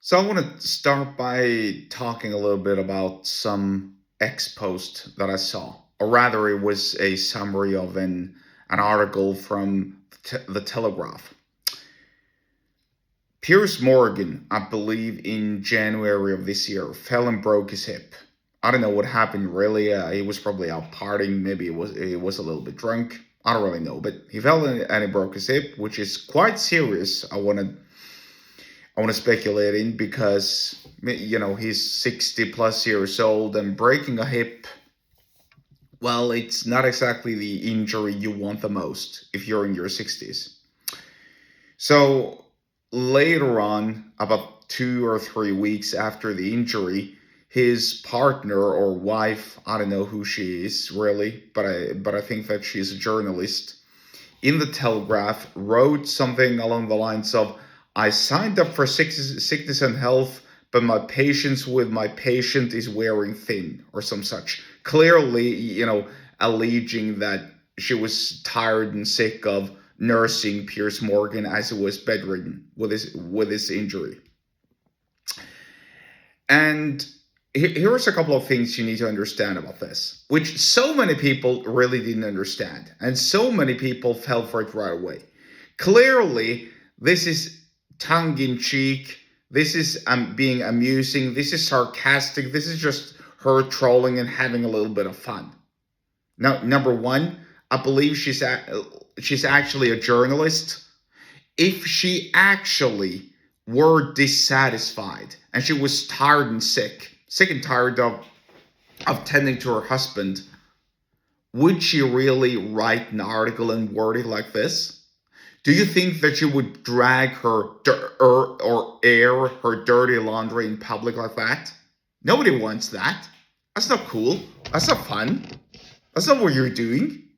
So I want to start by talking a little bit about some X post that I saw, or rather, it was a summary of an article from the Telegraph. Piers Morgan, I believe, in January of this year, fell and broke his hip. I don't know what happened really. He was probably out partying. Maybe it was a little bit drunk. I don't really know, but he fell and he broke his hip, which is quite serious. I want to speculate in because he's 60 plus years old and breaking a hip. Well, it's not exactly the injury you want the most if you're in your 60s. So later on, about 2 or 3 weeks after the injury, his partner or wife, I don't know who she is really, but I think that she's a journalist, in the Telegraph wrote something along the lines of, I signed up for sickness and health, but my patience with my patient is wearing thin, or some such. Clearly, alleging that she was tired and sick of nursing Piers Morgan as he was bedridden with his injury. And here's a couple of things you need to understand about this, which so many people really didn't understand, and so many people fell for it right away. Clearly, this is tongue-in-cheek. This is being amusing. This is sarcastic. This is just her trolling and having a little bit of fun. Now, number one, I believe she's actually a journalist. If she actually were dissatisfied and she was tired and sick and tired of tending to her husband, would she really write an article and word it like this? Do you think that she would drag her or air her dirty laundry in public like that? Nobody wants that. That's not cool. That's not fun. That's not what you're doing.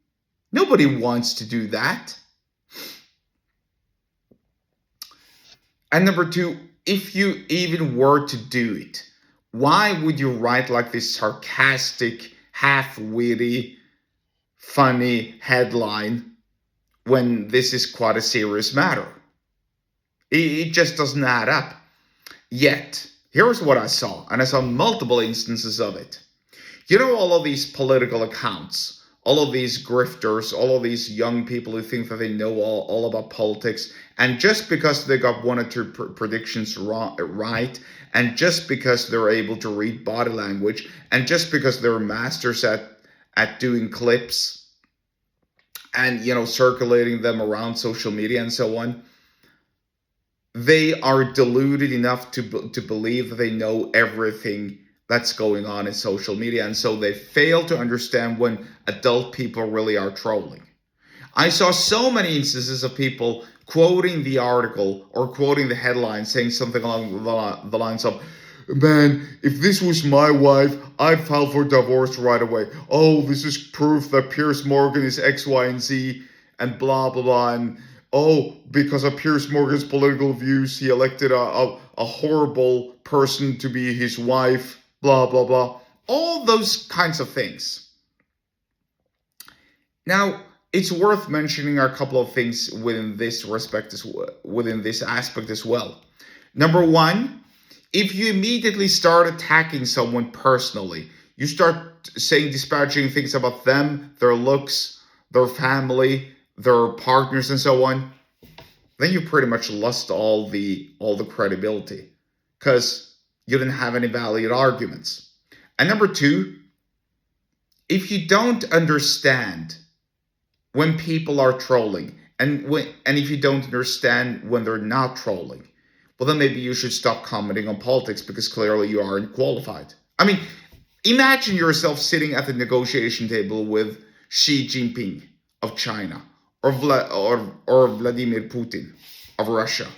Nobody wants to do that. And number two, if you even were to do it, why would you write like this sarcastic, half-witty, funny headline when this is quite a serious matter? It just doesn't add up. Yet, here's what I saw, and I saw multiple instances of it. All of these political accounts, all of these grifters, all of these young people who think that they know all about politics, and just because they got one or two predictions right, and just because they're able to read body language, and just because they're masters at doing clips and circulating them around social media and so on, they are deluded enough to believe that they know everything that's going on in social media, and so they fail to understand when adult people really are trolling. I saw so many instances of people quoting the article or quoting the headline, saying something along the lines of, man, if this was my wife, I'd file for divorce right away. Oh, this is proof that Piers Morgan is X, Y, and Z, and blah, blah, blah. And oh, because of Piers Morgan's political views, he elected a horrible person to be his wife, blah, blah, blah. All those kinds of things. Now, it's worth mentioning a couple of things within this aspect as well. Number one, if you immediately start attacking someone personally, you start saying disparaging things about them, their looks, their family, their partners, and so on, then you pretty much lost all the credibility because you didn't have any valid arguments. And number two, if you don't understand when people are trolling, and if you don't understand when they're not trolling, well, then maybe you should stop commenting on politics because clearly you aren't qualified. I mean, imagine yourself sitting at the negotiation table with Xi Jinping of China, or Vladimir Putin of Russia,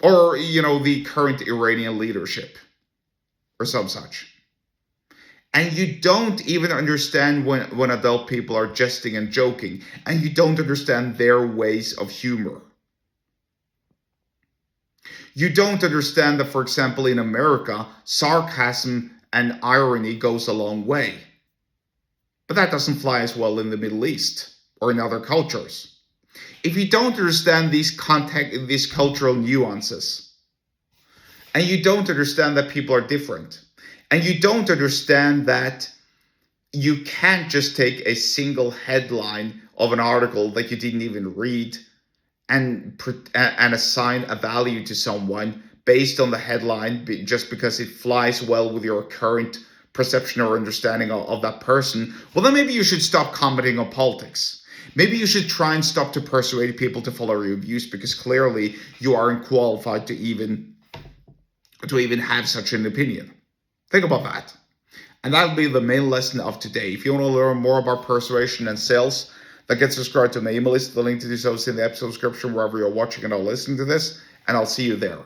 or the current Iranian leadership, or some such. And you don't even understand when adult people are jesting and joking, and you don't understand their ways of humor. You don't understand that, for example, in America, sarcasm and irony goes a long way. But that doesn't fly as well in the Middle East or in other cultures. If you don't understand these cultural nuances, And you don't understand that people are different. And you don't understand that you can't just take a single headline of an article that you didn't even read and assign a value to someone based on the headline just because it flies well with your current perception or understanding of that person. Well, then maybe you should stop commenting on politics. Maybe you should try and stop to persuade people to follow your views, because clearly you aren't qualified to even have such an opinion. Think about that. And that'll be the main lesson of today. If you want to learn more about persuasion and sales, then get subscribed to my email list. The link to do so is in the episode description wherever you're watching and or listening to this. And I'll see you there.